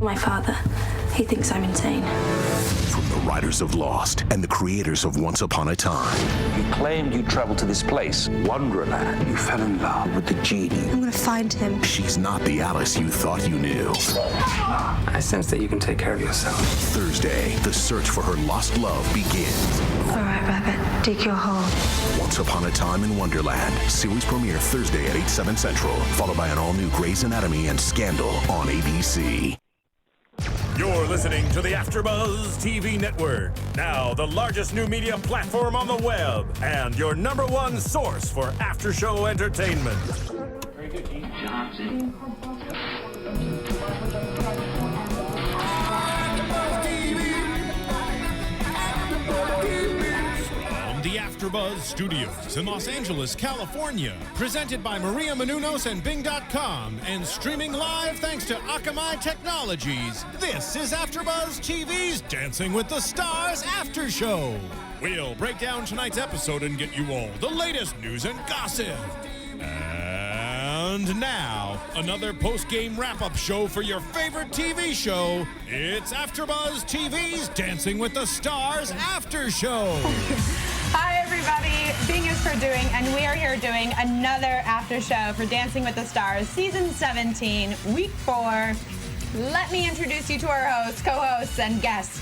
My father, he thinks I'm insane. From the writers of Lost and the creators of Once Upon a Time. You claimed you traveled to this place, Wonderland. You fell in love with the genie. I'm gonna find him. She's not the Alice you thought you knew. I sense that you can take care of yourself. Thursday, the search for her lost love begins. All right, Rabbit, dig your hole. Once Upon a Time in Wonderland. Series premiere Thursday at 8/7 Central, followed by an all-new Grey's Anatomy and Scandal on ABC. You're listening to the AFTERBUZZ TV Network, now the largest new media platform on the web, and your #1 source for after-show entertainment. Very good, Dean Johnson. From the AFTERBUZZ Studios in Los Angeles, California, presented by Maria Menounos and Bing.com, and streaming live thanks to Akamai Technologies, this is AFTERBUZZ TV's Dancing with the Stars After Show. We'll break down tonight's episode and get you all the latest news and gossip. And now, another post-game wrap-up show for your favorite TV show. It's AFTERBUZZ TV's Dancing with the Stars After Show. Hi, everybody. Bing is doing, and we are here doing another after show for Dancing with the Stars, Season 17, Week 4. Let me introduce you to our hosts, co-hosts, and guests.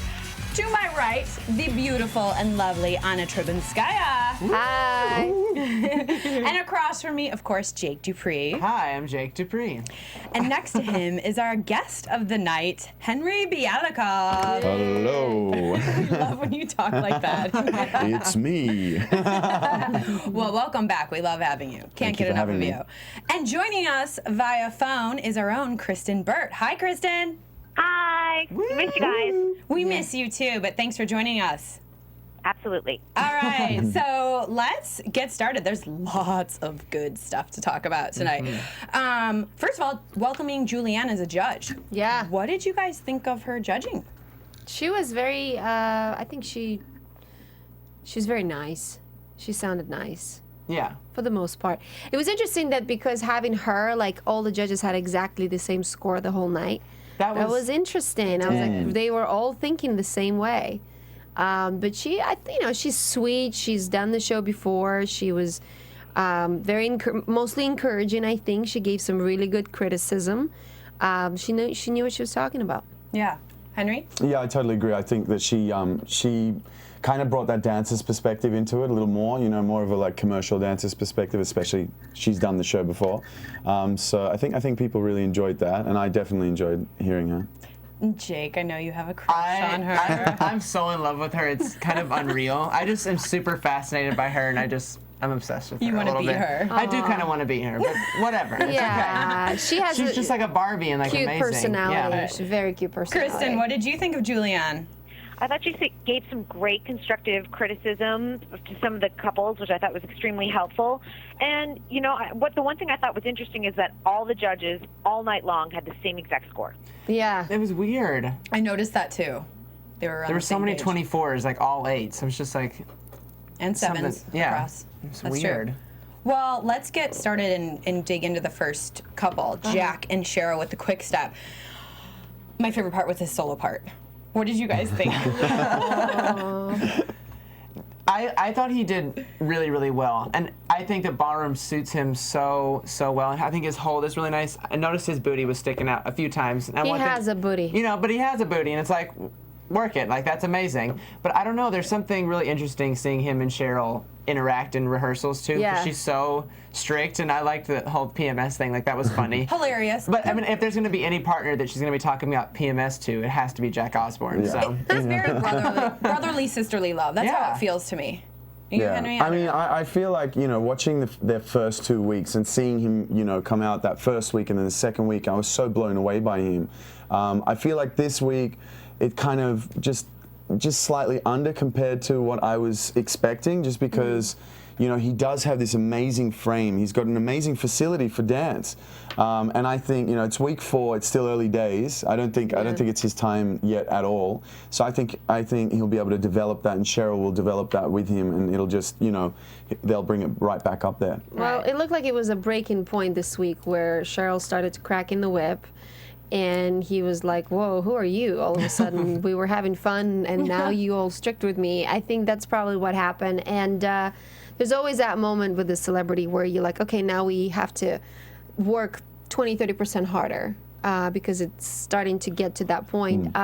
To my right, the beautiful and lovely Anna Trebunskaya. Hi. And across from me, of course, Jake DuPree. Hi, I'm Jake DuPree. And next to him is our guest of the night, Henry Byalikov. Hello. I love when you talk like that. It's me. Well, welcome back. We love having you. Can't get enough of you. And joining us via phone is our own Kristyn Burt. Hi, Kristyn. Hi. Miss you guys. We miss you too, but thanks for joining us. Absolutely. All right, so let's get started. There's lots of good stuff to talk about tonight. First of all, welcoming Julianne as a judge. Yeah. What did you guys think of her judging? She was very, I think she was very nice. She sounded nice. Yeah. For the most part. It was interesting that because having her, like all the judges had exactly the same score the whole night. That was interesting. I was like, they were all thinking the same way. But she's sweet. She's done the show before. She was mostly encouraging, I think. She gave some really good criticism. She knew what she was talking about. Yeah. Henry? Yeah, I totally agree. I think that she kind of brought that dancer's perspective into it a little more, more of a like commercial dancer's perspective, especially she's done the show before. So I think people really enjoyed that, and I definitely enjoyed hearing her. Jake, I know you have a crush on her. I'm so in love with her. It's kind of unreal. I just am super fascinated by her, and I'm obsessed with her. You want to be her? I do kind of want to be her, but whatever. It's okay. She's just like a Barbie and like cute amazing. personality. Yeah. She's a very cute personality. Kristyn, what did you think of Julianne? I thought she gave some great constructive criticism to some of the couples, which I thought was extremely helpful. And, the one thing I thought was interesting is that all the judges all night long had the same exact score. Yeah. It was weird. I noticed that too. There were so many 24s, like all 8s. So it was just like... And 7s across. It's weird. True. Well, let's get started and dig into the first couple, Jack and Cheryl with the Quickstep. My favorite part was his solo part. What did you guys think? I thought he did really, really well. And I think that Ballroom suits him so well. I think his hold is really nice. I noticed his booty was sticking out a few times. He has a booty. But he has a booty, and it's like, work it. Like, that's amazing. But I don't know. There's something really interesting seeing him and Cheryl interact in rehearsals, too. Yeah. Because she's so strict, and I liked the whole PMS thing. Like, that was funny. Hilarious. But, I mean, if there's going to be any partner that she's going to be talking about PMS to, it has to be Jack Osbourne. Yeah. So. It's very brotherly, sisterly love. That's how it feels to me. You, Henry? I mean, I feel like, watching their first 2 weeks and seeing him, come out that first week and then the second week, I was so blown away by him. I feel like this week, it kind of just slightly under compared to what I was expecting, just because, he does have this amazing frame. He's got an amazing facility for dance. And I think, it's week 4, it's still early days. I don't think it's his time yet at all. So I think he'll be able to develop that, and Cheryl will develop that with him, and it'll just, they'll bring it right back up there. Well, it looked like it was a breaking point this week where Cheryl started to crack in the whip. and he was like, whoa, who are you? All of a sudden, we were having fun, and now you all strict with me. I think that's probably what happened. And there's always that moment with the celebrity where you're like, okay, now we have to work 20-30% harder because it's starting to get to that point.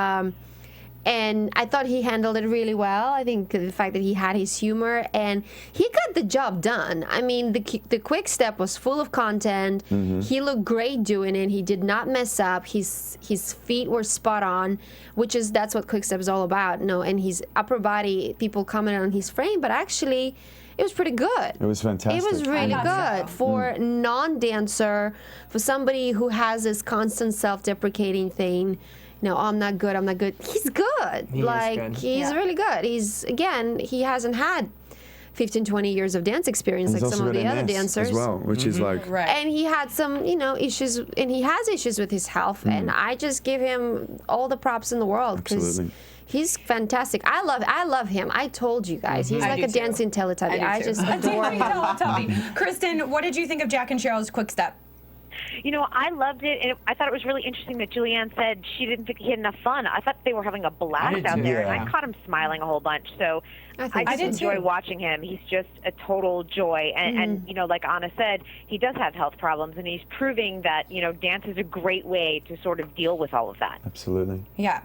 And I thought he handled it really well. I think the fact that he had his humor and he got the job done. I mean, the Quickstep was full of content. He looked great doing it. He did not mess up. His feet were spot on, that's what Quickstep is all about. No, and his upper body, people commented on his frame, but actually, it was pretty good. It was fantastic. It was really good for a non-dancer, for somebody who has this constant self-deprecating thing. No, I'm not good. He's good. He is good. He's really good. He hasn't had 15, 20 years of dance experience like some of the other dancers. As well, which is like... Right. And he had some, issues, and he has issues with his health, and I just give him all the props in the world because he's fantastic. I love him. I told you guys. He's like a dancing Teletubby. I just adore him. Kristyn, what did you think of Jack and Cheryl's Quickstep? You know, I loved it, and I thought it was really interesting that Julianne said she didn't think he had enough fun. I thought they were having a blast out there, and I caught him smiling a whole bunch. So I just enjoy watching him. He's just a total joy. And, you know, like Anna said, he does have health problems, and he's proving that, you know, dance is a great way to sort of deal with all of that. Absolutely. Yeah.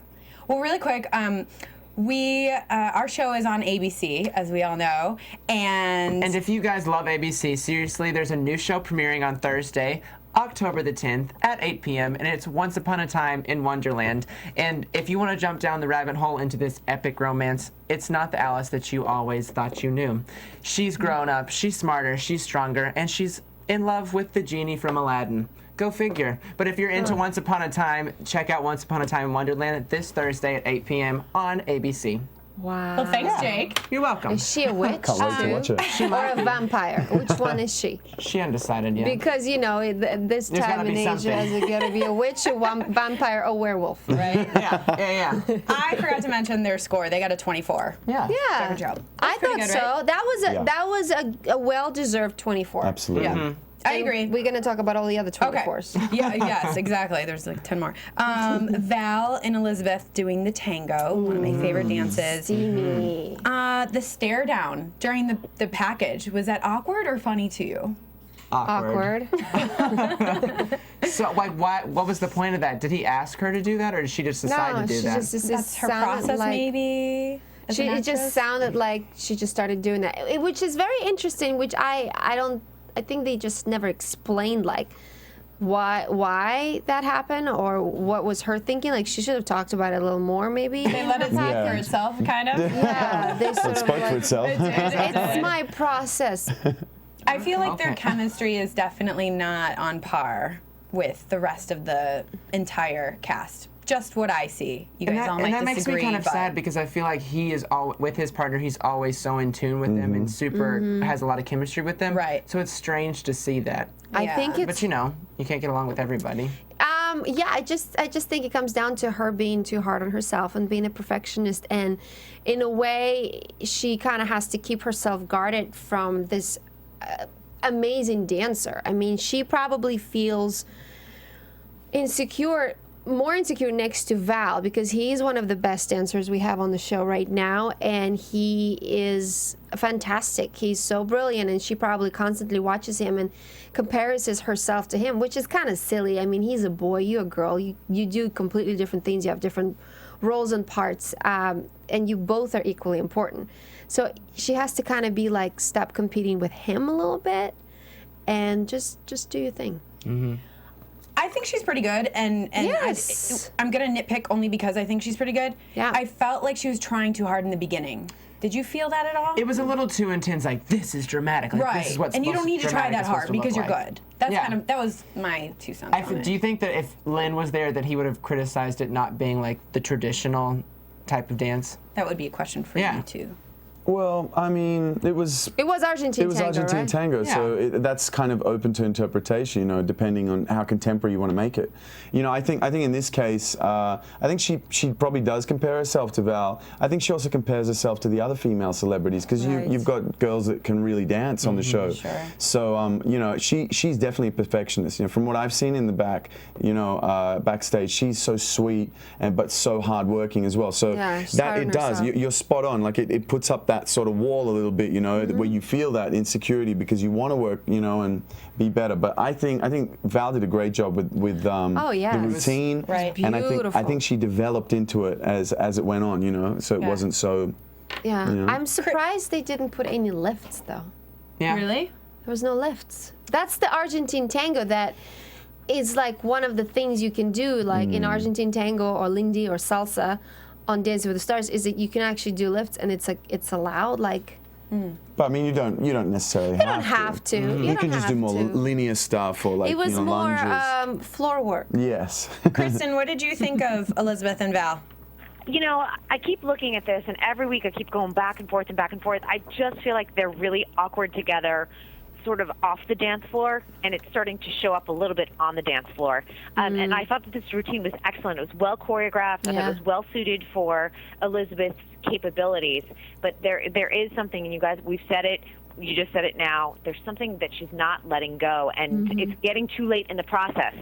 Well, really quick, our show is on ABC, as we all know, and if you guys love ABC, seriously, there's a new show premiering on Thursday, October the 10th at 8 p.m., and it's Once Upon a Time in Wonderland. And if you want to jump down the rabbit hole into this epic romance, it's not the Alice that you always thought you knew. She's grown up, she's smarter, she's stronger, and she's in love with the genie from Aladdin. Go figure. But if you're into Once Upon a Time, check out Once Upon a Time in Wonderland this Thursday at 8 p.m. on ABC. Wow. Well, thanks, Jake. You're welcome. Is she a witch? Can't wait to watch it. Or a vampire? Which one is she? She undecided yet. Because, you know, this There's time gotta in be Asia, something. is it going to be a witch, a vampire, or werewolf? Right? Yeah. I forgot to mention their score. They got a 24. Yeah. Yeah. Good job. I thought good, so. right? That was a well-deserved 24. Absolutely. Yeah. I agree. We're going to talk about all the other 24s. Okay. Yes, exactly. There's like 10 more. Val and Elizabeth doing the tango, one of my favorite dances. Steamy. The stare down during the package, was that awkward or funny to you? Awkward. So, like, what was the point of that? Did he ask her to do that, or did she just decide to do that? That's her process, maybe? It just sounded like she just started doing that, which is very interesting, which I think they just never explained, like, why that happened or what was her thinking. Like, she should have talked about it a little more, maybe. They let it speak for itself, kind of. Yeah, they sort It of spoke for itself. It's my process. I feel like their chemistry is definitely not on par with the rest of the entire cast. Just what I see. You guys all might and that makes disagree, me kind of but sad because I feel like he is with his partner. He's always so in tune with them and has a lot of chemistry with them. Right. So it's strange to see that. I think it's. But you know, you can't get along with everybody. Yeah, I just think it comes down to her being too hard on herself and being a perfectionist, and in a way, she kind of has to keep herself guarded from this amazing dancer. I mean, she probably feels more insecure next to Val because he's one of the best dancers we have on the show right now, and he is fantastic. He's so brilliant, and she probably constantly watches him and compares herself to him, which is kind of silly. I mean, he's a boy, you're a girl. You do completely different things. You have different roles and parts, and you both are equally important. So she has to kind of be like, stop competing with him a little bit and just do your thing. Mm-hmm. I think she's pretty good, and yes. I'm gonna nitpick only because I think she's pretty good. Yeah. I felt like she was trying too hard in the beginning. Did you feel that at all? It was a little too intense. Like, this is dramatic. Like, right. This is what's and you don't need to try that hard because you're like. good. That's that was my 2 cents. Do you think that if Lynn was there, that he would have criticized it not being like the traditional type of dance? That would be a question for you too. Well, I mean, it was Argentine tango, Argentine right? tango, so that's kind of open to interpretation, depending on how contemporary you want to make it. I think in this case, I think she probably does compare herself to Val. I think she also compares herself to the other female celebrities, because you've got girls that can really dance on the show. Sure. So she's definitely a perfectionist. From what I've seen in the backstage, she's so sweet but so hardworking as well. So that it does. You're spot on. Like it puts up that sort of wall a little bit, where you feel that insecurity because you want to work, and be better. But I think Val did a great job with the routine, right? And I think she developed into it as it went on, so it wasn't so. Yeah, I'm surprised they didn't put any lifts though. Yeah, really? There was no lifts. That's the Argentine tango that is like one of the things you can do, like in Argentine tango or lindy or salsa. On Dancing with the Stars, is that you can actually do lifts, and it's allowed. Like, but I mean, you don't necessarily have to. You can just do more linear stuff or like it was more lunges. Floor work. Yes. Kristyn, what did you think of Elizabeth and Val? I keep looking at this, and every week I keep going back and forth and back and forth. I just feel like they're really awkward together, sort of off the dance floor, and it's starting to show up a little bit on the dance floor. And I thought that this routine was excellent. It was well choreographed, and it was well suited for Elizabeth's capabilities. But there is something, and you guys, we've said it, you just said it now, there's something that she's not letting go, and it's getting too late in the process.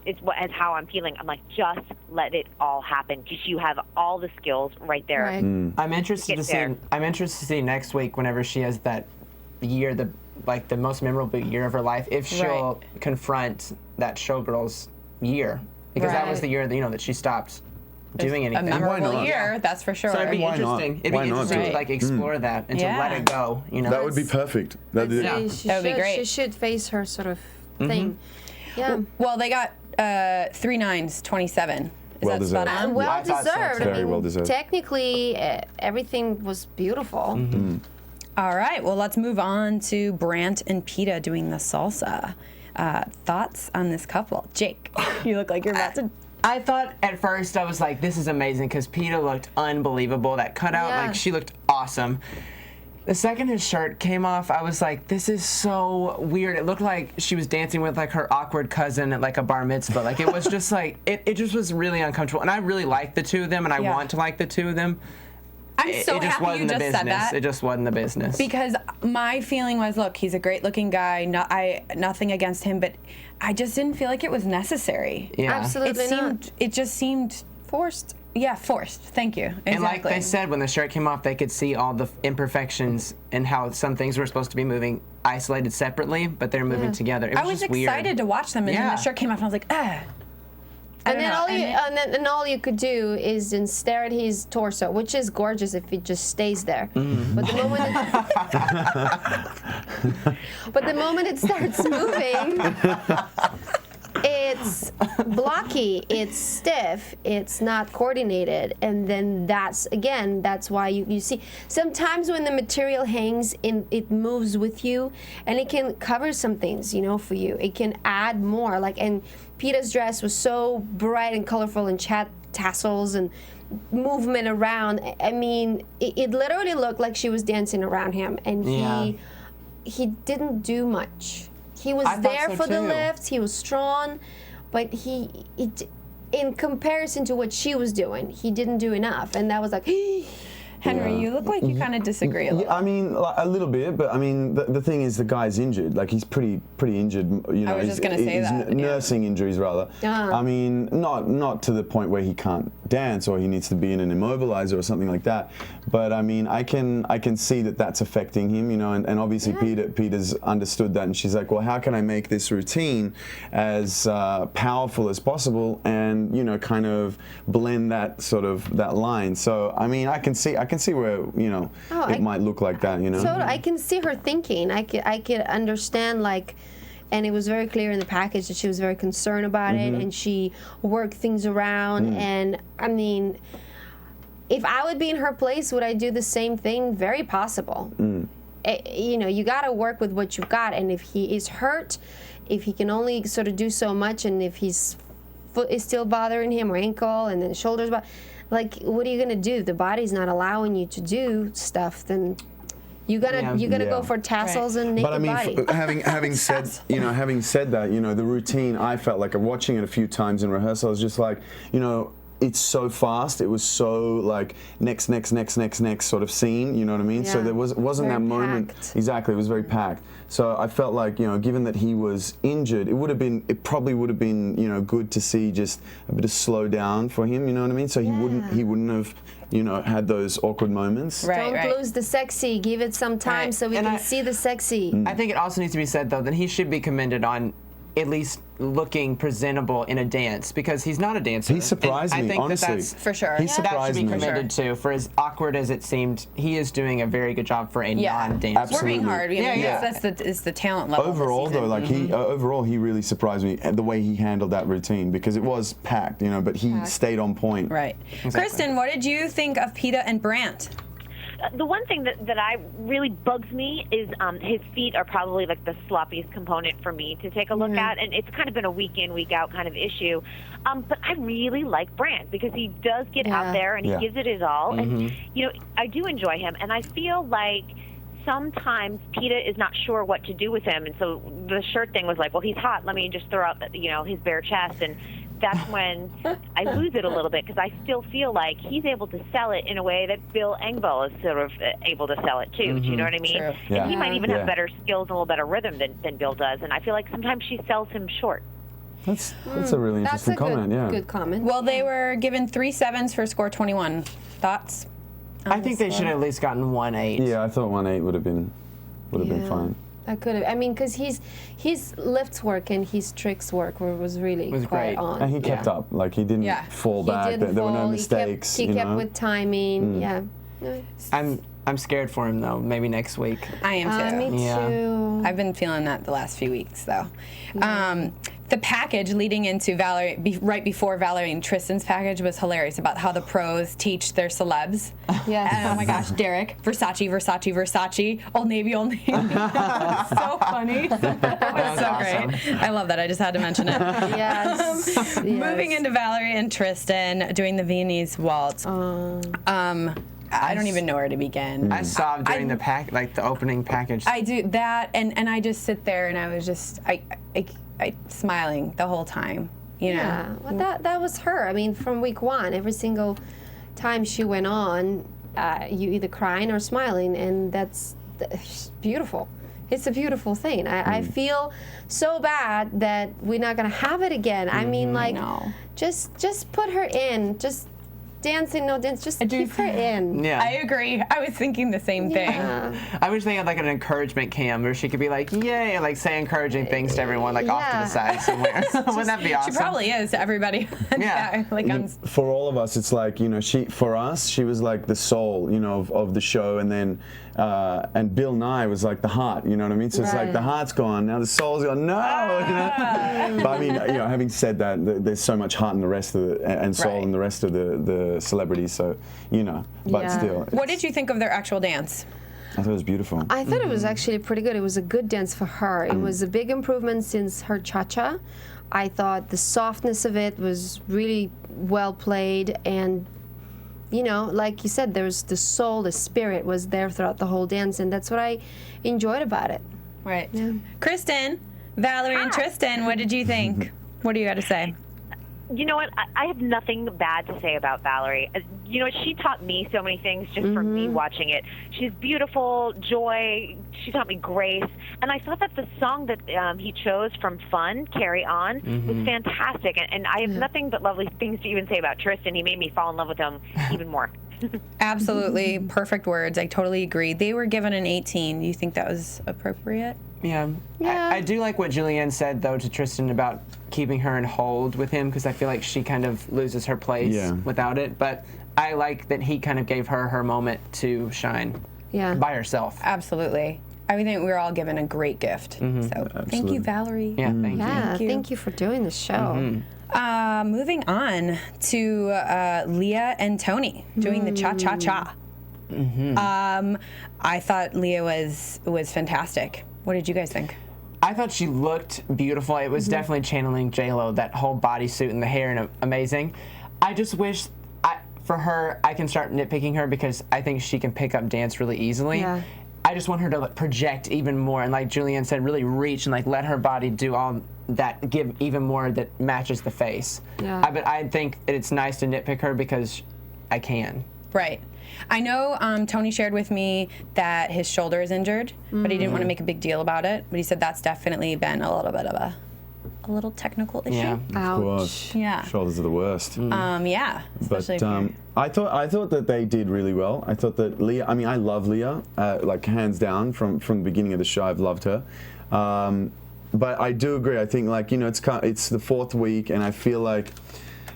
Is how I'm feeling. I'm like, just let it all happen, because you have all the skills right there. Right. I'm interested to see. I'm interested to see next week, whenever she has that year, the most memorable year of her life, if she'll confront that showgirl's year, because that was the year that that she stopped doing anything. A memorable year, that's for sure. So it'd be interesting. It'd be interesting to explore that and to let it go. That would be perfect. That would be great. She should face her sort of thing. Yeah. Well, they got 3 9s, 27. Well deserved. Well deserved. Very well deserved. Technically, everything was beautiful. All right, well, let's move on to Brandt and Peta doing the salsa. Thoughts on this couple? Jake, you look like you're about to... I thought at first, I was like, this is amazing, because Peta looked unbelievable. That cutout, she looked awesome. The second his shirt came off, I was like, this is so weird. It looked like she was dancing with her awkward cousin at a bar mitzvah. It was just it just was really uncomfortable. And I really like the two of them, and I want to like the two of them. I'm so happy you just said that. It just wasn't the business. Because my feeling was, look, he's a great-looking guy. Nothing against him, but I just didn't feel like it was necessary. Yeah. Absolutely not. It just seemed forced. Yeah, forced. Thank you. Exactly. And like they said, when the shirt came off, they could see all the imperfections and how some things were supposed to be moving isolated separately, but they're moving together. It was I was just excited weird. to watch them, and then the shirt came off, and I was like, ah. And then all you could do is then stare at his torso, which is gorgeous if it just stays there. But the moment it starts moving, it's blocky, it's stiff, it's not coordinated, and then that's why you see sometimes when the material hangs in, it moves with you, and it can cover some things, for you. It can add more, and Peta's dress was so bright and colorful, and tassels and movement around. I mean, it literally looked like she was dancing around him, and he didn't do much. He was there for the lifts. He was strong, but in comparison to what she was doing, he didn't do enough, and that was like. Henry, you look like you kind of disagree a little. I mean, a little bit, but I mean, the thing is, the guy's injured. He's pretty injured. I was just going to say that. Nursing injuries, rather. I mean, not to the point where he can't dance or he needs to be in an immobilizer or something like that. But I mean, I can see that that's affecting him, and obviously Peta's understood that, and she's like, well, how can I make this routine as powerful as possible, and kind of blend that line. So I mean, I can see where it might look like that. So I can see her thinking. I could understand and it was very clear in the package that she was very concerned about it, and she worked things around. And I mean, if I would be in her place, would I do the same thing? Very possible. You got to work with what you've got, and if he is hurt, if he can only sort of do so much, and if his foot is still bothering him or ankle, and then shoulders, like, what are you gonna do? The body's not allowing you to do stuff. Then you're gonna go for tassels and naked but I mean, body. having said that, the routine, I felt like watching it a few times in rehearsal. I was just like, it's so fast. It was so like next sort of scene. You know what I mean? Yeah. So there wasn't Very that moment. packed. Exactly, it was very packed. So I felt like, given that he was injured, it probably would have been, good to see just a bit of slow down for him. You know what I mean? So he wouldn't have, had those awkward moments. Don't lose the sexy. Give it some time so we can see the sexy. I think it also needs to be said, though, that he should be commended on at least looking presentable in a dance, because he's not a dancer. He surprised me, I think honestly. that's for sure. He that should surprised be me. commended too. For as awkward as it seemed, he is doing a very good job for a non-dancer. Absolutely. Working hard. That's the talent level. Overall, though, like overall, he really surprised me the way he handled that routine, because it was packed, but he stayed on point. Right. Exactly. Kristyn, what did you think of Peta and Brandt? The one thing that I really bugs me is his feet are probably like the sloppiest component for me to take a look at, and it's kind of been a week in, week out kind of issue. But I really like Brandt because he does get out there and he gives it his all, and I do enjoy him, and I feel like sometimes Peta is not sure what to do with him, and so the shirt thing was like, well, he's hot, let me just throw out his bare chest, and that's when I lose it a little bit, because I still feel like he's able to sell it in a way that Bill Engvall is sort of able to sell it too. Do you know what I mean? True. Yeah. And he might even have better skills and a little better rhythm than Bill does, and I feel like sometimes she sells him short. That's a really interesting comment. Good comment. Well, they were given 3 7s for score 21. Thoughts? I think they should have at least gotten 1 8. Yeah, I thought 1 8 would have been fine. I could have. I mean, because his lifts work and his tricks work was really quite great. on. And he kept up. Like, he didn't fall back. There were no mistakes. He kept with timing. Yeah. I'm scared for him, though. Maybe next week. I am too. Me too. I've been feeling that the last few weeks, though. The package leading into Valerie, right before Valerie and Tristan's package, was hilarious about how the pros teach their celebs. Yes. And, oh my gosh, Derrick, Versace, Old Navy. So funny. That was so great. I love that. I just had to mention it. Yes. Moving into Valerie and Tristan doing the Viennese Waltz. I don't even know where to begin. I saw during the opening package. I do that, and I just sit there and I was just I smiling the whole time. Yeah, well, that was her. I mean, from week one, every single time she went on, you either crying or smiling, and that's beautiful. It's a beautiful thing. I feel so bad that we're not gonna have it again. I mean, like, just put her in. Just dancing, no dance, just keep her in. Yeah. I agree. I was thinking the same thing. I wish they had like an encouragement cam where she could be like, yay, and like say encouraging things to everyone, like off to the side somewhere. Wouldn't that be awesome? She probably is to everybody. Yeah. For all of us, it's like, for us, she was like the soul, of the show, and then and Bill Nye was like the heart, you know what I mean? So it's like the heart's gone, now the soul's gone, no! But I mean, having said that, there's so much heart in the rest of and soul in the rest of the celebrities, so, but still. What did you think of their actual dance? I thought it was beautiful. I thought it was actually pretty good. It was a good dance for her. It was a big improvement since her cha-cha. I thought the softness of it was really well played, and like you said, there's the soul, the spirit was there throughout the whole dance, and that's what I enjoyed about it. Right. Yeah. Kristyn, Valerie, and Tristan, what did you think? What do you got to say? You know what? I have nothing bad to say about Valerie. She taught me so many things just from me watching it. She's beautiful, joy. She taught me grace. And I thought that the song that he chose from Fun, Carry On, was fantastic. And I have nothing but lovely things to even say about Tristan. He made me fall in love with him even more. Absolutely. Perfect words. I totally agree. They were given an 18. Do you think that was appropriate? Yeah. I do like what Julianne said, though, to Tristan about keeping her in hold with him, because I feel like she kind of loses her place without it. But I like that he kind of gave her her moment to shine by herself. Absolutely. I think we were all given a great gift. So thank you, Valerie. Yeah, thank you. Thank you for doing the show. Moving on to Leah and Tony doing the cha-cha-cha. I thought Leah was fantastic. What did you guys think? I thought she looked beautiful. It was definitely channeling J-Lo, that whole bodysuit and the hair, and amazing. I just wish, for her, I can start nitpicking her because I think she can pick up dance really easily. Yeah. I just want her to project even more and, like Julianne said, really reach and let her body do all that, give even more that matches the face. Yeah. But I think it's nice to nitpick her because I can. Right. I know Tony shared with me that his shoulder is injured, but he didn't want to make a big deal about it. But he said that's definitely been a little bit of a little technical issue. Yeah. Of course. Yeah. Shoulders are the worst. Yeah. Especially But I thought that they did really well. I thought that Leah. I mean, I love Leah, like hands down from the beginning of the show. I've loved her. But I do agree. I think it's the 4th week, and I feel like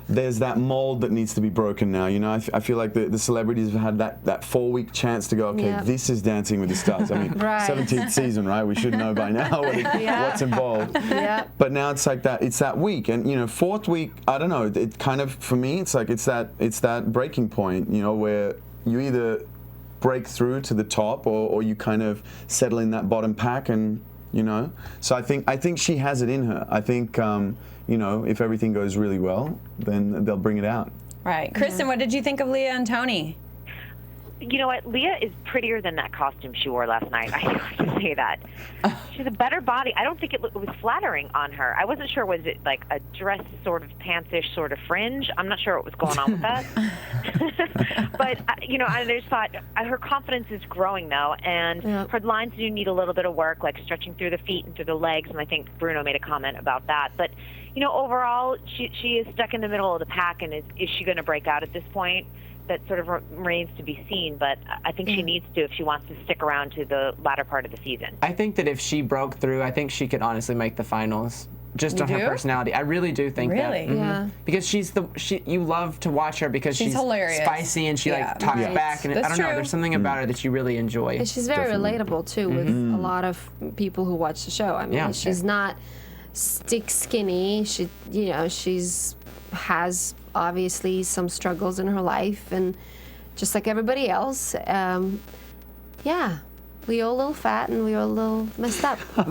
there's that mold that needs to be broken now. I feel like the celebrities have had that 4-week chance to go, okay, this is Dancing with the Stars. I mean, 17th season, right? We should know by now what's involved. Yeah. But now it's like that. It's that week, and 4th week. I don't know. It kind of, for me, it's like it's that breaking point. Where you either break through to the top, or you kind of settle in that bottom pack, and So I think she has it in her. I think. If everything goes really well, then they'll bring it out. Right. Kristyn, what did you think of Leah and Tony? You know what? Leah is prettier than that costume she wore last night. I have to say that. She has a better body. I don't think it was flattering on her. I wasn't sure, was it like a dress sort of pantsish sort of fringe? I'm not sure what was going on with that. But, I just thought her confidence is growing, though, and her lines do need a little bit of work, like stretching through the feet and through the legs, and I think Bruno made a comment about that. But, overall, she is stuck in the middle of the pack, and is she going to break out at this point? That sort of remains to be seen, but I think she needs to if she wants to stick around to the latter part of the season. I think that if she broke through, I think she could honestly make the finals. Just on her personality. I really do think that. Really? Yeah. Because you love to watch her because she's hilarious. Spicy and she talks back, and That's I don't know, true. there's something about her that you really enjoy. And she's very relatable too with a lot of people who watch the show. I mean, she's not stick skinny. She, has obviously some struggles in her life, and just like everybody else, we all a little fat and we all a little messed up. Oh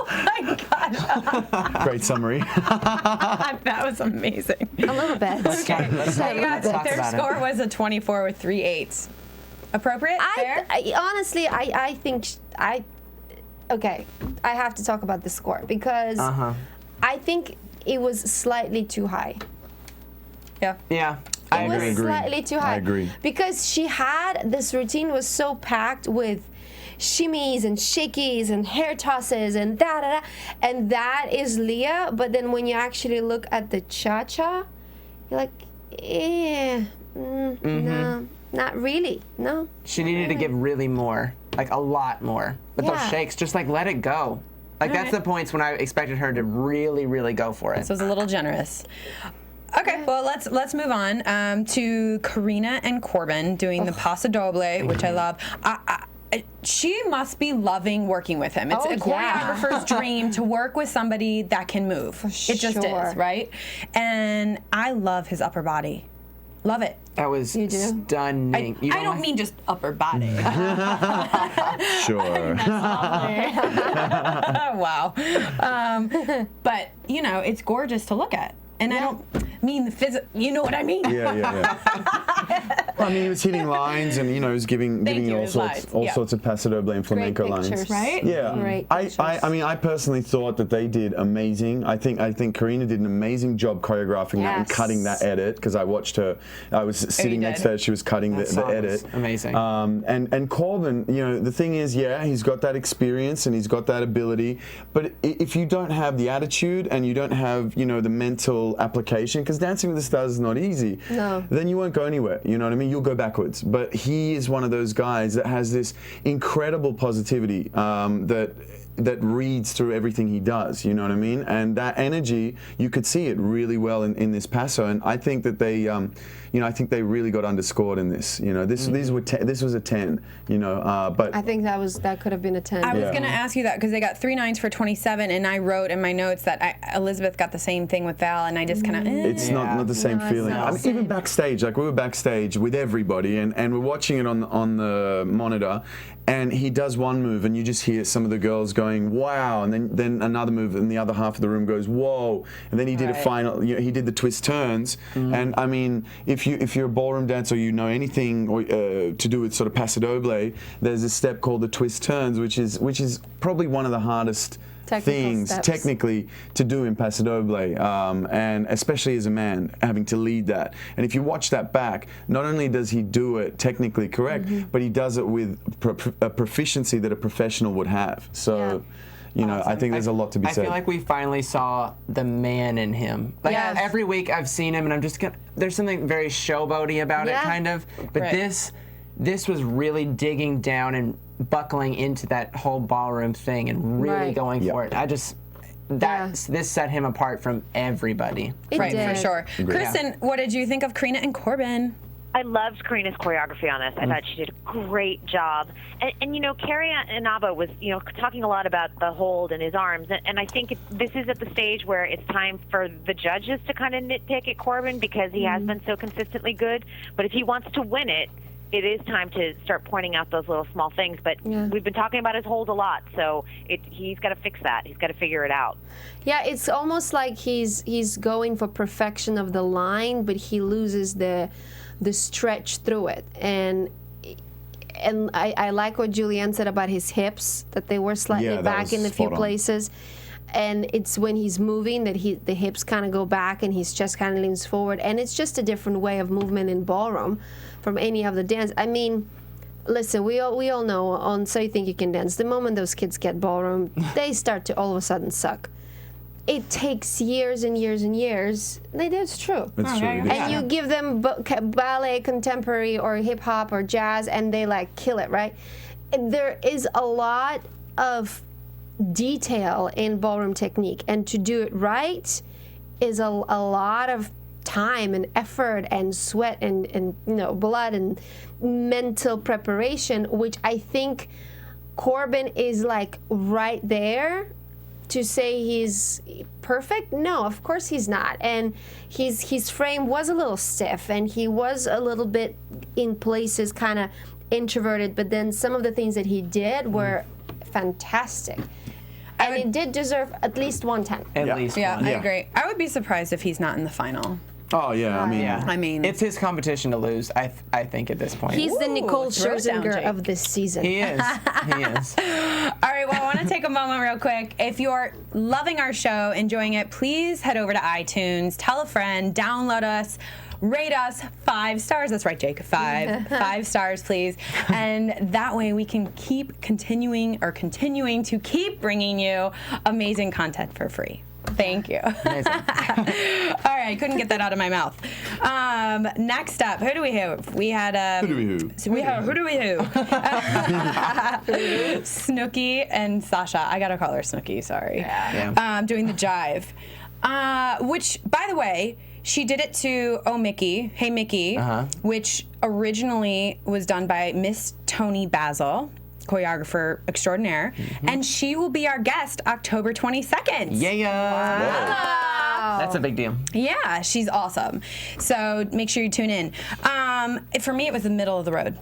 my God. Great summary. That was amazing. A little bit. Their score was a 24 with 3 8s. Appropriate? Fair? Honestly, I think okay, I have to talk about the score because I think it was slightly too high. Yeah. Yeah. It was slightly too high. I agree. Because she had, this routine was so packed with shimmies and shakies and hair tosses and da-da-da. And that is Leah. But then when you actually look at the cha-cha, you're like, no, not really. No. She needed to give really more, like a lot more. But those shakes, just let it go. That's the points when I expected her to really, really go for it. This was a little generous. Okay, well, let's move on to Karina and Corbin doing the Paso Doble, which I love. She must be loving working with him. It's a choreographer's dream to work with somebody that can move. It just is, right? And I love his upper body. Love it. That was stunning. I don't mean just upper body. Sure. Wow. But, it's gorgeous to look at. And I don't mean the physical, you know what I mean? Yeah. Well, I mean, he was hitting lines, and he was giving all sorts of Paso Doble and flamenco lines. Right? Yeah. Great I mean, I personally thought that they did amazing. I think Karina did an amazing job choreographing that and cutting that edit, because I watched her. I was sitting next to her. She was cutting the edit. Amazing. And Corbin, the thing is, he's got that experience and he's got that ability, but if you don't have the attitude and you don't have the mental application, because Dancing with the Stars is not easy, then you won't go anywhere. You know what I mean? You'll go backwards. But he is one of those guys that has this incredible positivity that reads through everything he does. You know what I mean? And that energy, you could see it really well in this Paso. And I think that they, I think they really got underscored in this. This was a 10. But I think that could have been a 10. I was going to ask you that because they got 3 9s for 27, and I wrote in my notes that Elizabeth got the same thing with Val, and I just kind of. It's not the same feeling. I mean, even backstage, we were backstage with everybody, and we're watching it on the monitor, and he does one move, and you just hear some of the girls going, going, wow, and then another move, and the other half of the room goes, whoa, and then he did a final. He did the twist turns, and I mean, if you're a ballroom dancer, you know anything to do with sort of Paso Doble, there's a step called the twist turns, which is probably one of the hardest things technically to do in Paso Doble, and especially as a man having to lead that. And if you watch that back, not only does he do it technically correct, but he does it with a proficiency that a professional would have. So you know, I think there's a lot to be said. I feel like we finally saw the man in him. Like every week I've seen him, and I'm just there's something very showboaty about it, kind of. But this was really digging down and buckling into that whole ballroom thing and really going for it. This set him apart from everybody. It did. For sure. Kristyn, what did you think of Karina and Corbin? I loved Karina's choreography on this. I thought she did a great job. And you know, Carrie Inaba was, you know, talking a lot about the hold in his arms. And I think this is at the stage where it's time for the judges to kind of nitpick at Corbin because he has been so consistently good. But if he wants to win it, it is time to start pointing out those little small things. But we've been talking about his hold a lot, so he's got to fix that. He's got to figure it out. Yeah, it's almost like he's going for perfection of the line, but he loses the stretch through it. And I like what Julianne said about his hips, that they were slightly back in a few places. And it's when he's moving that the hips kind of go back and his chest kind of leans forward. And it's just a different way of movement in ballroom from any other dance. I mean, listen, we all know on So You Think You Can Dance, the moment those kids get ballroom, they start to all of a sudden suck. It takes years and years and years. That's true. It's true. And you give them ballet, contemporary, or hip hop, or jazz, and they like kill it, right? There is a lot of detail in ballroom technique, and to do it right is a lot of time and effort and sweat and you know, blood and mental preparation, which I think Corbin is like right there. To say he's perfect? No, of course he's not. And his frame was a little stiff, and he was a little bit in places kind of introverted, but then some of the things that he did were fantastic. And it did deserve at least 110. At least one. I agree. I would be surprised if he's not in the final. Oh, yeah, I mean, it's his competition to lose, I think, at this point. He's the Nicole Scherzinger of this season. He is. He is. All right, well, I want to take a moment real quick. If you're loving our show, enjoying it, please head over to iTunes, tell a friend, download us, rate us 5 stars. That's right, Jake. 5 stars, please. And that way we can keep continuing to keep bringing you amazing content for free. Thank you. Amazing. All right, couldn't get that out of my mouth. Next up, who do we have? We had who do we who? Snooki and Sasha. I gotta call her Snooki. Sorry. Yeah. Doing the jive, which, by the way, she did it to Oh Mickey, Hey Mickey, which originally was done by Miss Toni Basil, choreographer extraordinaire, and she will be our guest October 22nd. Wow. That's a big deal. Yeah, she's awesome. So make sure you tune in. For me, it was the middle of the road.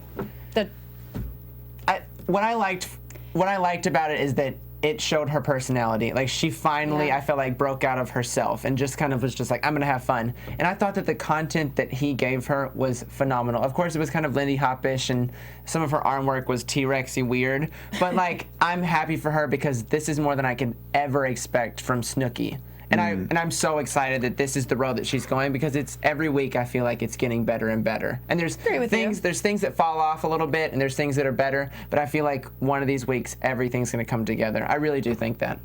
What I liked about it is that it showed her personality. Like, she finally, I felt like, broke out of herself and just kind of was just like, I'm gonna have fun. And I thought that the content that he gave her was phenomenal. Of course, it was kind of Lindy Hop-ish, and some of her arm work was T-Rexy weird. But like, I'm happy for her because this is more than I could ever expect from Snooki. And I'm so excited that this is the road that she's going, because it's every week I feel like it's getting better and better. And there's things that fall off a little bit, and there's things that are better, but I feel like one of these weeks everything's going to come together. I really do think that.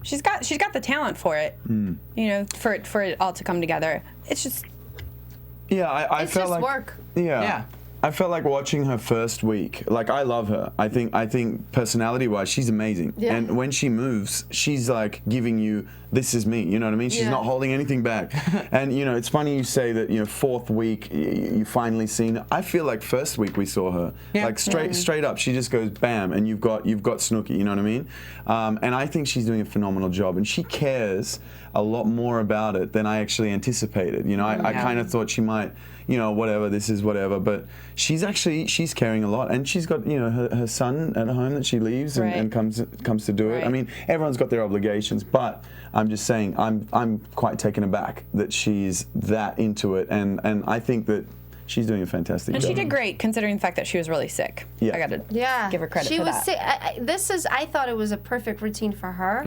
She's got the talent for it. You know, for it all to come together. It's just I felt like work. Yeah. I felt like watching her first week. Like, I love her. I think personality-wise, she's amazing. Yeah. And when she moves, she's like giving you, this is me. You know what I mean? She's not holding anything back. And you know, it's funny you say that. You know, 4th week you finally seen her. I feel like first week we saw her. Yeah. Like straight up, she just goes bam, and you've got Snooki. You know what I mean? And I think she's doing a phenomenal job, and she cares a lot more about it than I actually anticipated. You know, I kind of thought she might, you know, whatever, this is whatever. But she's caring a lot, and she's got, you know, her son at home that she leaves and comes to do it. I mean, everyone's got their obligations, but I'm just saying I'm quite taken aback that she's that into it, and I think that she's doing a fantastic job. And she did great, considering the fact that she was really sick. Yeah. I got to give her credit she for was that. Sick. I thought it was a perfect routine for her.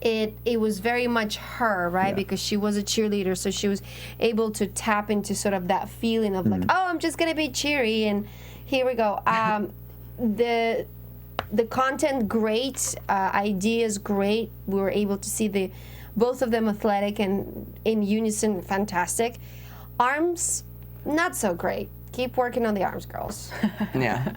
It was very much her, right? Because she was a cheerleader, so she was able to tap into sort of that feeling of like, oh, I'm just gonna be cheery, and here we go. The content great, ideas great. We were able to see both of them athletic and in unison, fantastic. Arms, not so great. Keep working on the arms, girls. Yeah.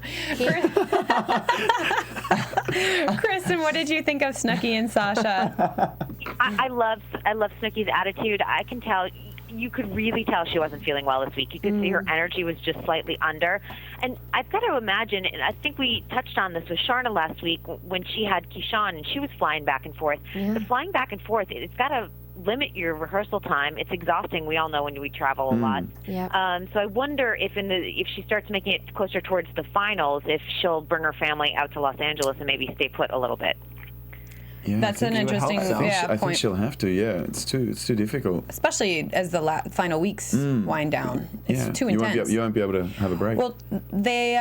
Kristyn, what did you think of Snooki and Sasha? I love Snooki's attitude. I can tell. You could really tell she wasn't feeling well this week. You could see her energy was just slightly under. And I've got to imagine, and I think we touched on this with Sharna last week when she had Keyshawn and she was flying back and forth. The flying back and forth, it's got to limit your rehearsal time. It's exhausting. We all know when we travel a lot. So I wonder if she starts making it closer towards the finals, if she'll bring her family out to Los Angeles and maybe stay put a little bit. Yeah, that's an interesting point. I think she'll have to. Yeah, it's too difficult. Especially as the final weeks wind down. It's too intense. You won't be able to have a break. Well, they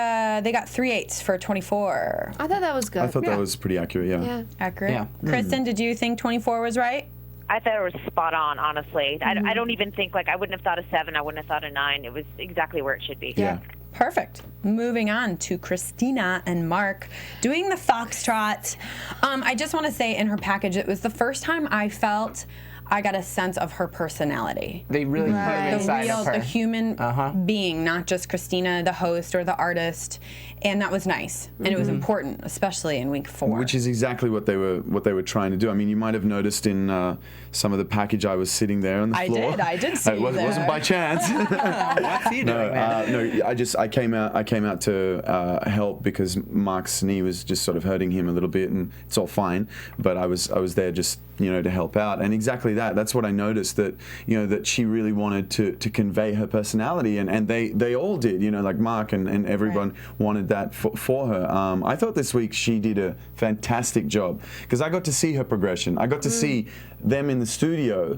got 3/8 for 24. I thought that was good. I thought that was pretty accurate. Yeah. Accurate. Yeah. Kristyn, did you think 24 was right? I thought it was spot on, honestly. I don't even think, I wouldn't have thought a 7. I wouldn't have thought a 9. It was exactly where it should be. Yeah. Perfect. Moving on to Christina and Mark doing the Foxtrot. I just want to say in her package, it was the first time I felt I got a sense of her personality. They really put it inside of her. The human being, not just Christina, the host or the artist, and that was nice. And it was important, especially in week 4. Which is exactly what they were trying to do. I mean, you might have noticed in some of the package I was sitting there on the floor. I did see you there. It wasn't by chance. What's he doing, man? No, I came out to help because Mark's knee was just sort of hurting him a little bit, and it's all fine. But I was there just, you know, to help out. And exactly that's what I noticed, that, you know, that she really wanted to convey her personality, and they all did, you know, like Mark and everyone wanted that for her. I thought this week she did a fantastic job because I got to see her progression. I got to see them in the studio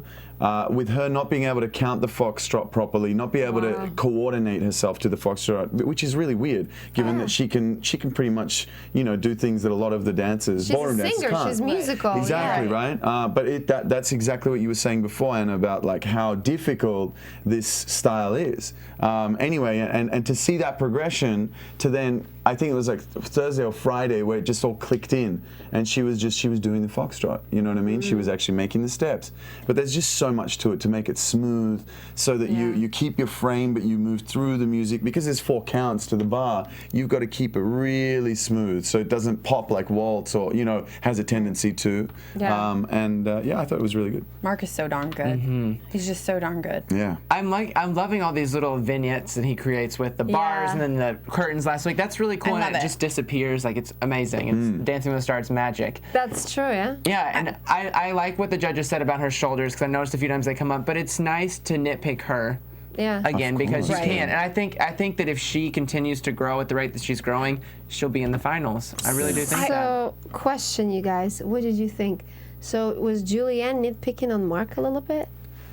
with her not being able to count the foxtrot properly, not be able to coordinate herself to the foxtrot, which is really weird, given that she can pretty much, you know, do things that a lot of the dancers, ballroom dancers, can't. She's musical. Exactly, right? But that's exactly what you were saying before, Anna, about like how difficult this style is. Anyway, and to see that progression to then, I think it was like Thursday or Friday where it just all clicked in, and she was doing the foxtrot. You know what I mean? She was actually making the steps. But there's just so much to it to make it smooth, so that you keep your frame, but you move through the music, because there's 4 counts to the bar. You've got to keep it really smooth so it doesn't pop like waltz, or, you know, has a tendency to. I thought it was really good. Mark is so darn good. He's just so darn good. Yeah. I'm loving all these little vignettes that he creates with the bars and then the curtains last week. That's really cool, and it just disappears. Like, it's amazing. It's Dancing with the Stars magic. That's true, yeah. Yeah, and I like what the judges said about her shoulders, because I noticed a few times they come up, but it's nice to nitpick her again, because you can't. And I think that if she continues to grow at the rate that she's growing, she'll be in the finals. I really do think so. Question, you guys, what did you think? So was Julianne nitpicking on Mark a little bit?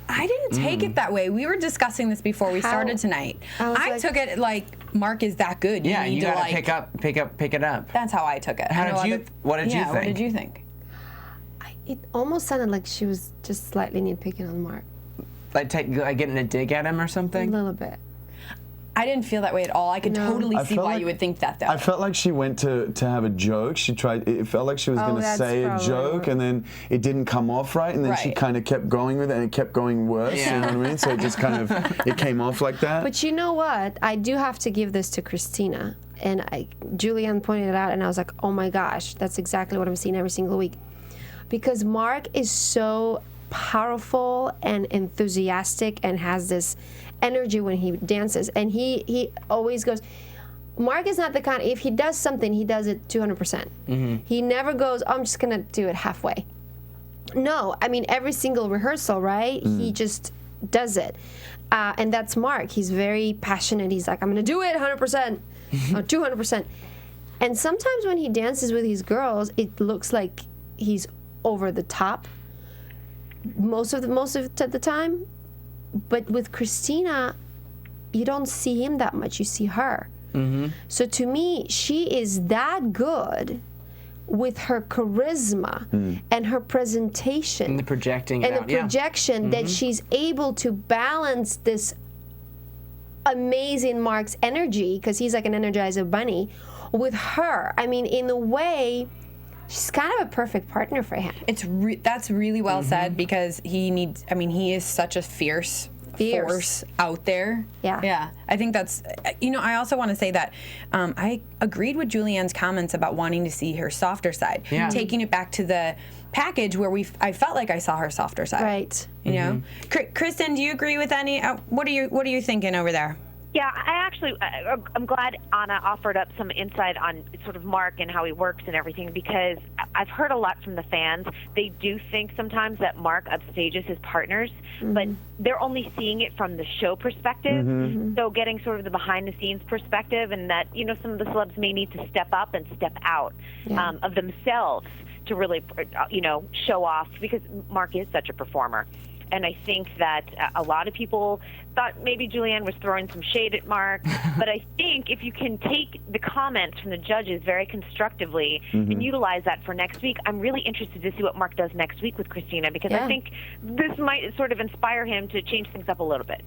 I didn't take it that way. We were discussing this before we started tonight. I took it like Mark is that good. Yeah, you gotta like, pick it up. That's how I took it. What did you think? What did you think? It almost sounded like she was just slightly nitpicking on Mark. Like getting a dig at him or something? A little bit. I didn't feel that way at all. I could totally see why you would think that, though. I felt like she went to have a joke. It felt like she was going to say a joke, and then it didn't come off right, and then she kind of kept going with it, and it kept going worse, you know what I mean? So it just kind of, it came off like that. But you know what? I do have to give this to Christina. And Julianne pointed it out, and I was like, oh my gosh, that's exactly what I'm seeing every single week. Because Mark is so powerful and enthusiastic and has this energy when he dances, and he always goes. Mark is not the kind, if he does something, he does it 200%. He never goes, oh, I'm just gonna do it halfway. No, I mean every single rehearsal, right? He just does it. And that's Mark. He's very passionate. He's like, I'm going to do it 100%, or 200%. And sometimes when he dances with his girls, it looks like he's over the top most of the time. But with Christina, you don't see him that much. You see her. So to me, she is that good with her charisma and her presentation and the projecting that she's able to balance this amazing Mark's energy, because he's like an Energizer bunny, with her. I mean, in a way, she's kind of a perfect partner for him. That's really well said, because he is such a fierce force out there. Yeah. I think that's, I also want to say that I agreed with Julianne's comments about wanting to see her softer side. Taking it back to the package where I felt like I saw her softer side. Right. You know? Kristyn, do you agree with any, what are you thinking over there? Yeah, I'm glad Anna offered up some insight on sort of Mark and how he works and everything, because I've heard a lot from the fans. They do think sometimes that Mark upstages his partners, but they're only seeing it from the show perspective. So getting sort of the behind-the-scenes perspective, and that, some of the celebs may need to step up and step out of themselves to really, show off, because Mark is such a performer. And I think that a lot of people thought maybe Julianne was throwing some shade at Mark. But I think if you can take the comments from the judges very constructively and utilize that for next week, I'm really interested to see what Mark does next week with Christina, because I think this might sort of inspire him to change things up a little bit.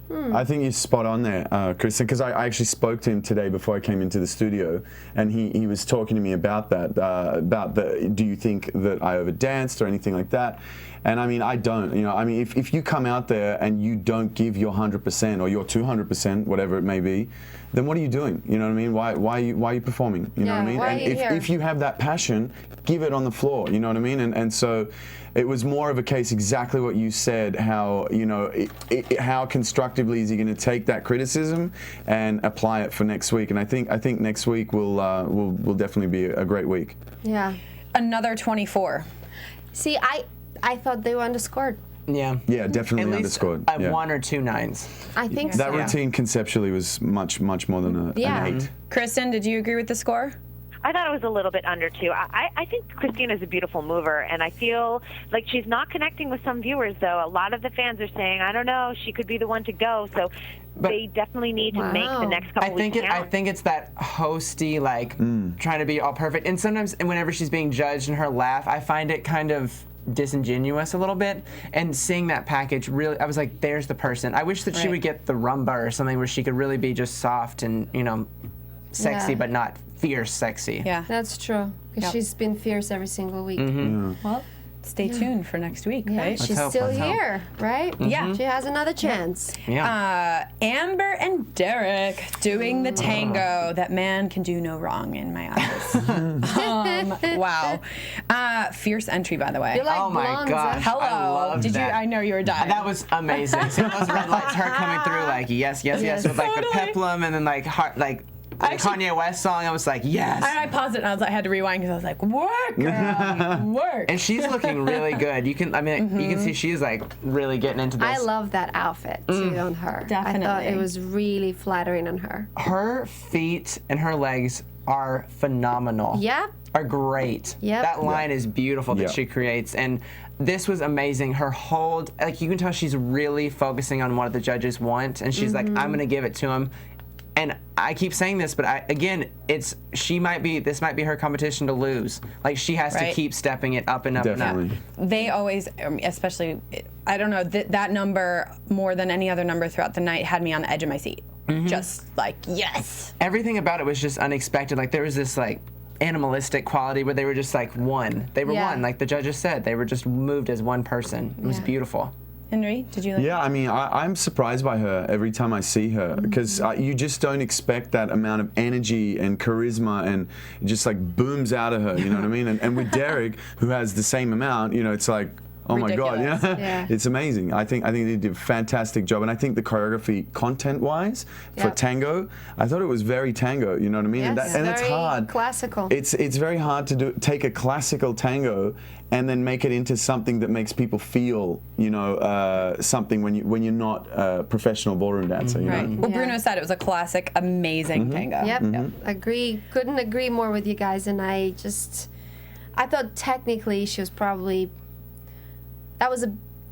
I think you're spot on there, Kristyn, because I actually spoke to him today before I came into the studio, and he was talking to me about that, do you think that I overdanced or anything like that? And I mean, I don't, if you come out there and you don't give your 100% or your 200%, whatever it may be, then what are you doing? You know what I mean? Why are you performing? You know what I mean? And if you have that passion, give it on the floor. You know what I mean? And so it was more of a case, exactly what you said, how, how constructively is he going to take that criticism and apply it for next week? And I think next week will definitely be a great week. Yeah. Another 24. See, I thought they were underscored. Yeah, definitely underscored. 1 or 2 9s. I think so. That routine conceptually was much more than an 8. Kristyn, did you agree with the score? I thought it was a little bit under 2. I think Christina's a beautiful mover, and I feel like she's not connecting with some viewers, though. A lot of the fans are saying, I don't know, she could be the one to go. So they definitely need to make the next couple weeks count. I think it's that hosty, trying to be all perfect. And sometimes, whenever she's being judged in her laugh, I find it kind of disingenuous a little bit, and seeing that package, really, I was like, there's the person. I wish that she would get the rumba or something where she could really be just soft and sexy, but not fierce sexy. Yeah, that's true, because she's been fierce every single week. Well, stay tuned for next week, right? She's still here, right? Yeah. She has another chance. Amber and Derrick doing the tango. That man can do no wrong in my eyes. Wow. Fierce entry, by the way. You're like oh my blondes, gosh. Hello. I loved that. I know you were dying. That was amazing. Seeing those red lights, her coming through like yes, with like the peplum, and then like the Kanye West song, I was like, yes. I paused it and I had to rewind because I was like, work, girl, work. And she's looking really good. You can, you can see she's like really getting into this. I love that outfit too on her. Definitely. I thought it was really flattering on her. Her feet and her legs are phenomenal. Yep. Are great. Yep. That line is beautiful that she creates, and this was amazing. Her hold, you can tell she's really focusing on what the judges want, and she's like, I'm gonna give it to him. And I keep saying this, but this might be her competition to lose. Like, she has to keep stepping it up and up and up. They always, especially, I don't know, that number more than any other number throughout the night had me on the edge of my seat. Just like, yes. Everything about it was just unexpected. Like, there was this like animalistic quality where they were just like one. They were one, like the judges said. They were just moved as one person. It was beautiful. Henry, did you like I mean, I'm surprised by her every time I see her, because you just don't expect that amount of energy and charisma, and it just like booms out of her, you know what I mean? And with Derrick, who has the same amount, it's like, Oh my God, ridiculous. yeah. It's amazing. I think they did a fantastic job, and I think the choreography, content-wise, for tango, I thought it was very tango. You know what I mean? Yes, and it's very hard. classical. It's very hard to take a classical tango and then make it into something that makes people feel, you know, something when you're not a professional ballroom dancer. You know? Well, Bruno said it was a classic, amazing tango. Yep. Agree. Couldn't agree more with you guys. And I thought technically she was probably.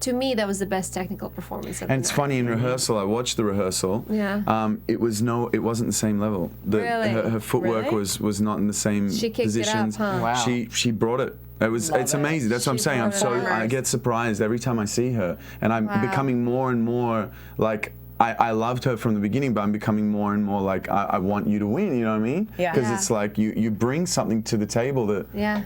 To me, that was the best technical performance of the And it's night. funny, in rehearsal, I watched the rehearsal. Yeah. It wasn't the same level. Really? Her footwork Really? was not in the same She kicked positions. it up, huh? Wow. She brought it. It's amazing. That's what I'm She saying. brought it I up. get surprised every time I see her, and I'm becoming more and more like. I loved her from the beginning, but I'm becoming more and more like I want you to win. You know what I mean? Yeah. Because it's like you bring something to the table that. Yeah.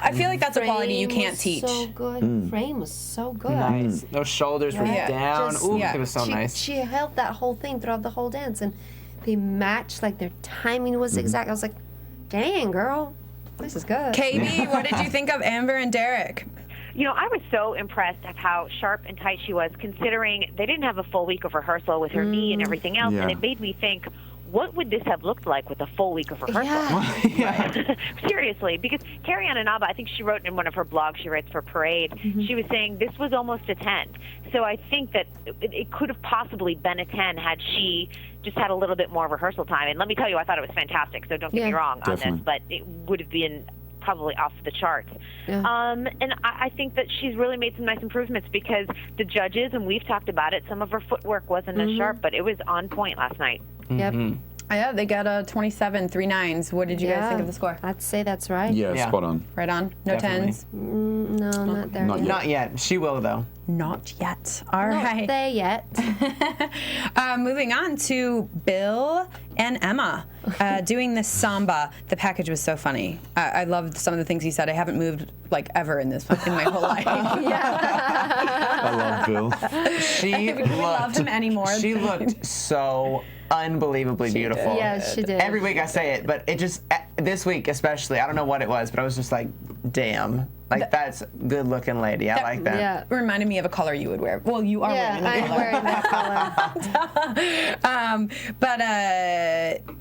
I feel like that's a quality you Frame can't was teach. So good. Frame was so good. Nice. Those shoulders were Yeah. down. Just- Ooh, Yeah. it was so nice. She held that whole thing throughout the whole dance, and they matched. Like their timing was exact. I was like, "Dang, girl, this is good." KB, what did you think of Amber and Derrick? You know, I was so impressed of how sharp and tight she was, considering they didn't have a full week of rehearsal with her knee and everything else, and it made me think, what would this have looked like with a full week of rehearsal? Yeah. Seriously, because Karina and I think she wrote in one of her blogs she writes for Parade, she was saying this was almost a 10. So I think that it could have possibly been a 10 had she just had a little bit more rehearsal time. And let me tell you, I thought it was fantastic, so don't get me wrong on this, but it would have been probably off the charts. And I think that she's really made some nice improvements, because the judges, and we've talked about it, some of her footwork wasn't as sharp, but it was on point last night. Yep. Yeah, they got a 27, 3 9s. What did you guys think of the score? I'd say that's right. Yeah, spot on. Right on. No Definitely. 10s. No, not there. Not yet. Not yet. She will, though. Not yet. All Not right. there yet. Moving on to Bill and Emma doing the samba. The package was so funny. I loved some of the things he said. I haven't moved like ever in my whole life. I love Bill. She love him anymore. She looked so unbelievably beautiful. Yeah, she did. Every week I say it, but it just this week especially, I don't know what it was, but I was just like, damn, like that's a good looking lady. I like that. Yeah. Reminded me of a color you would wear. Well, you are wearing the I'm color. wearing that color. But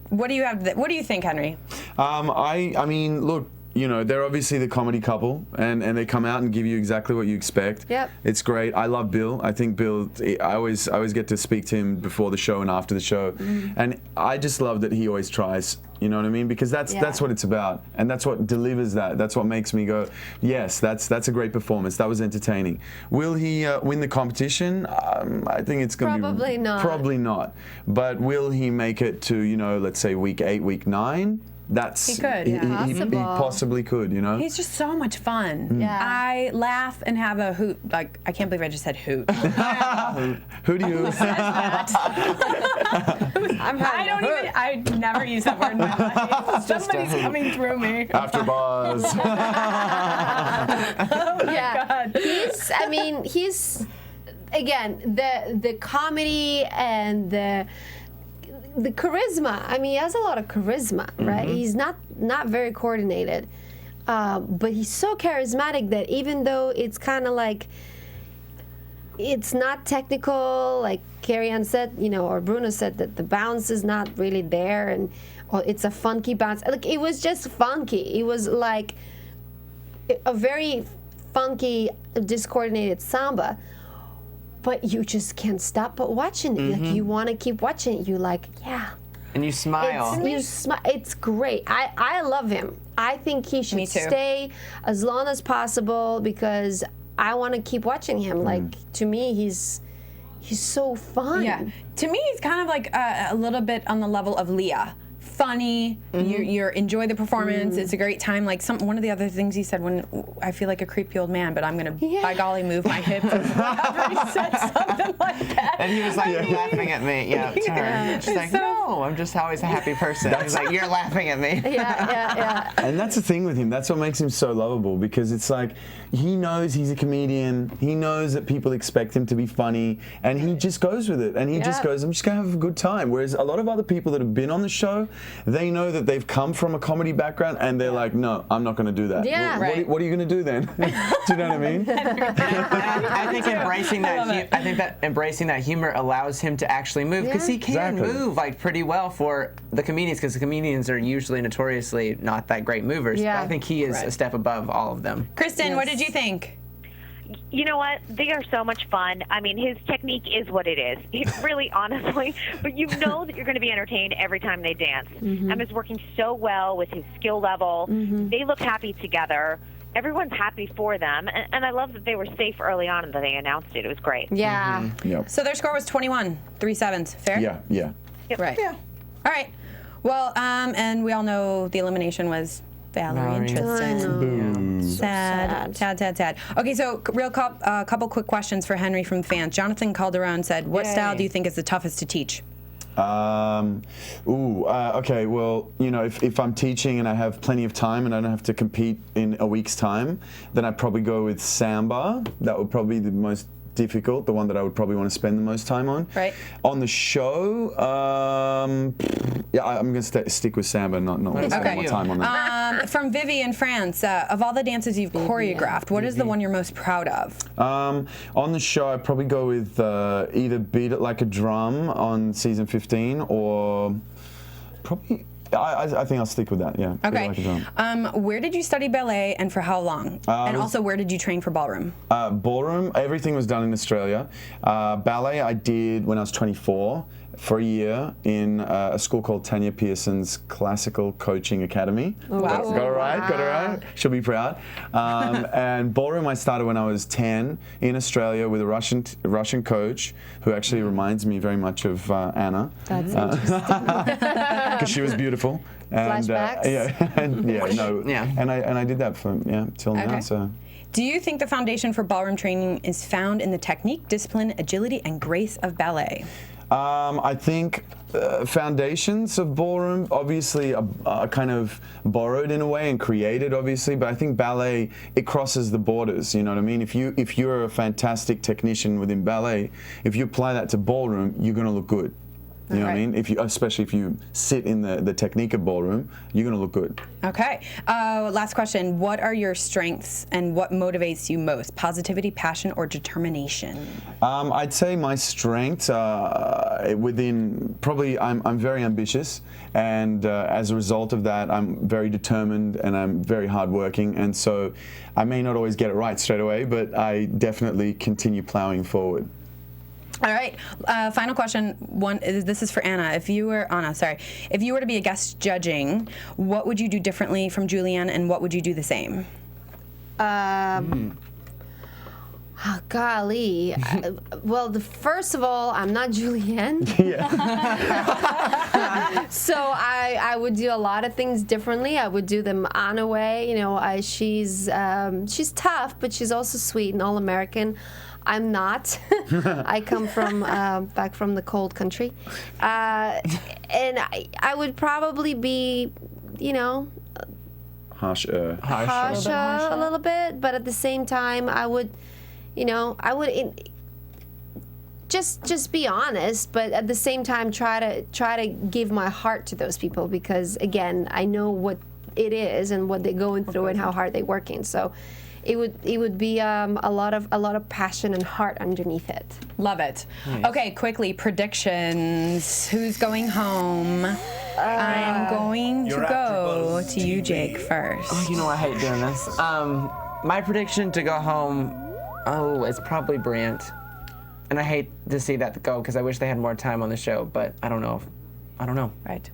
what do you have? What do you think, Henry? I mean, look, you know, they're obviously the comedy couple, and they come out and give you exactly what you expect. Yep. It's great. I love Bill. I think Bill, I always get to speak to him before the show and after the show, and I just love that he always tries. You know what I mean? Because that's what it's about, and that's what delivers that. That's what makes me go, yes, that's a great performance. That was entertaining. Will he win the competition? I think it's going to be Probably not. Probably not. But will he make it to, you know, let's say week 8, week 9? That's He could, he Possible. possibly could, you know. He's just so much fun. Yeah. I laugh and have a hoot. Like, I can't believe I just said hoot. Who do you? I never use that word in my life. Somebody's coming through me. AFTERBUZZ. Yeah. He's again the comedy and the charisma. I mean, he has a lot of charisma, right? He's not very coordinated, but he's so charismatic that even though it's kind of like it's not technical, like Carrie-Anne said, you know, or Bruno said that the bounce is not really there, and it's a funky bounce. Like, it was just funky. It was like a very funky, discoordinated samba. But you just can't stop but watching it. Like, you want to keep watching it. You like, yeah. And you smile. It's great. I love him. I think he should stay as long as possible, because I want to keep watching him. Like, to me, he's so fun. Yeah. To me, he's kind of like a little bit on the level of Leah. Funny, you enjoy the performance. It's a great time. Like one of the other things he said, when I feel like a creepy old man, but I'm gonna by golly move my hips. Or whatever. He said something like that. And he was like laughing at me. Yeah, to her. She's like, no, I'm just always a happy person. He's like, you're laughing at me. Yeah. And that's the thing with him. That's what makes him so lovable, because it's like he knows he's a comedian. He knows that people expect him to be funny, and he just goes with it. And he just goes, I'm just gonna have a good time. Whereas a lot of other people that have been on the show, they know that they've come from a comedy background, and they're like, no, I'm not going to do that. Yeah. What are you going to do then? Do you know what I mean? I think embracing that humor allows him to actually move, because he can move like pretty well for the comedians, because the comedians are usually notoriously not that great movers. Yeah. But I think he is a step above all of them. Kristyn, what did you think? You know what? They are so much fun. I mean, his technique is what it is. It's really, honestly, but you know that you're going to be entertained every time they dance. Emma's working so well with his skill level. They look happy together. Everyone's happy for them, and I love that they were safe early on and that they announced it. It was great. Yeah. Yep. So their score was 21, 3/7. Fair? Yeah. Yep. Right. Yeah. All right. Well, and we all know the elimination was Valerie and Tristan. Sad. Okay, so couple quick questions for Henry from fans. Jonathan Calderon said, what style do you think is the toughest to teach? Okay, well, you know, if I'm teaching and I have plenty of time and I don't have to compete in a week's time, then I'd probably go with samba. That would probably be the most difficult, the one that I would probably want to spend the most time on. Right. On the show, I'm going to stick with samba, not spend more time on that. From Vivi in France, of all the dances you've choreographed, what is the one you're most proud of? On the show, I'd probably go with either Beat It Like a Drum on season 15, or probably, I think I'll stick with that, yeah. Okay. Beat It Like a Drum. Where did you study ballet and for how long? And also, where did you train for ballroom? Ballroom, everything was done in Australia. Ballet I did when I was 24 for a year in a school called Tanya Pearson's Classical Coaching Academy. Wow. Got it right. She'll be proud. And ballroom I started when I was 10 in Australia with a Russian coach who actually reminds me very much of Anna. That's interesting. Because she was beautiful. And, Flashbacks? And I did that for till now. So. Do you think the foundation for ballroom training is found in the technique, discipline, agility, and grace of ballet? I think foundations of ballroom obviously are kind of borrowed in a way and created, obviously, but I think ballet, it crosses the borders, you know what I mean? If you're a fantastic technician within ballet, if you apply that to ballroom, you're going to look good. You know what I mean? Especially if you sit in the technique of ballroom, you're going to look good. Okay. Last question. What are your strengths and what motivates you most? Positivity, passion, or determination? I'd say my strengths within, probably I'm very ambitious, and as a result of that, I'm very determined and I'm very hardworking, and so I may not always get it right straight away, but I definitely continue plowing forward. All right. Final question. This is for Anna. If you were to be a guest judging, what would you do differently from Julianne, and what would you do the same? Oh, golly. Well, first of all, I'm not Julianne. So I would do a lot of things differently. I would do them Anna way. You know, she's tough, but she's also sweet and all-American. I'm not. I come from back from the cold country, and I would probably be, you know, harsher a little bit, but at the same time, I would just be honest, but at the same time, try to give my heart to those people, because again, I know what it is and what they're going through and how hard they're working. So. It would be a lot of passion and heart underneath it. Love it. Nice. Okay, quickly, predictions. Who's going home? I am going to go to you, Jake, first. Oh, you know I hate doing this. My prediction to go home, it's probably Brandt. And I hate to see that go because I wish they had more time on the show, but I don't know. Right.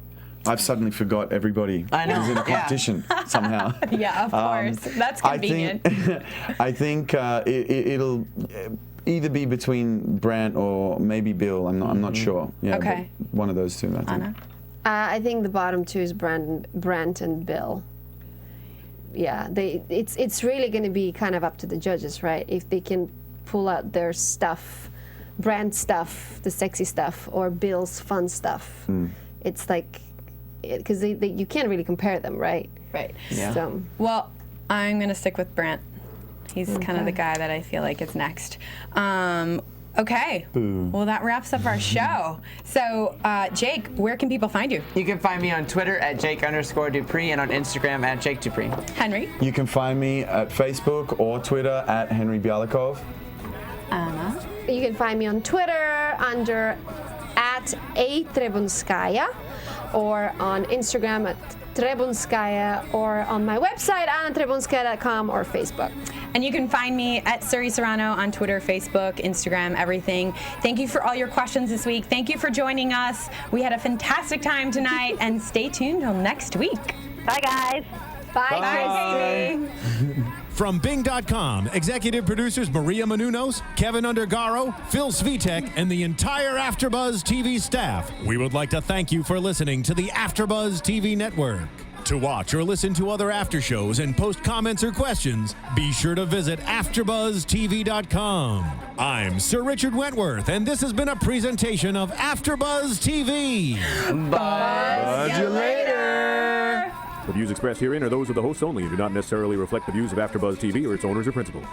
I've suddenly forgot everybody who's in a competition somehow. Yeah, of course. That's convenient. I think it'll either be between Brandt or maybe Bill. I'm not sure. Yeah, okay. One of those two, I think. Anna? I think the bottom two is Brandt and Bill. Yeah, it's really going to be kind of up to the judges, right? If they can pull out their stuff, Brandt's stuff, the sexy stuff, or Bill's fun stuff. It's like, because you can't really compare them, right? Right. Yeah. So. Well, I'm going to stick with Brandt. He's kind of the guy that I feel like is next. Okay. Well, that wraps up our show. So, Jake, where can people find you? You can find me on Twitter at Jake_DuPree and on Instagram at Jake DuPree. Henry? You can find me at Facebook or Twitter at Henry Byalikov. Anna? You can find me on Twitter under at Trebunskaya or on Instagram at Trebunskaya or on my website annatrebunskaya.com or Facebook. And you can find me at Suri Serano on Twitter, Facebook, Instagram, everything. Thank you for all your questions this week. Thank you for joining us. We had a fantastic time tonight, and stay tuned till next week. Bye, guys. Bye, Christy. From Bing.com, executive producers Maria Menounos, Kevin Undergaro, Phil Svitek, and the entire AfterBuzz TV staff, we would like to thank you for listening to the AfterBuzz TV network. To watch or listen to other after shows and post comments or questions, be sure to visit AfterBuzzTV.com. I'm Sir Richard Wentworth, and this has been a presentation of AfterBuzz TV. Buzz you later. The views expressed herein are those of the hosts only and do not necessarily reflect the views of AfterBuzz TV or its owners or principals.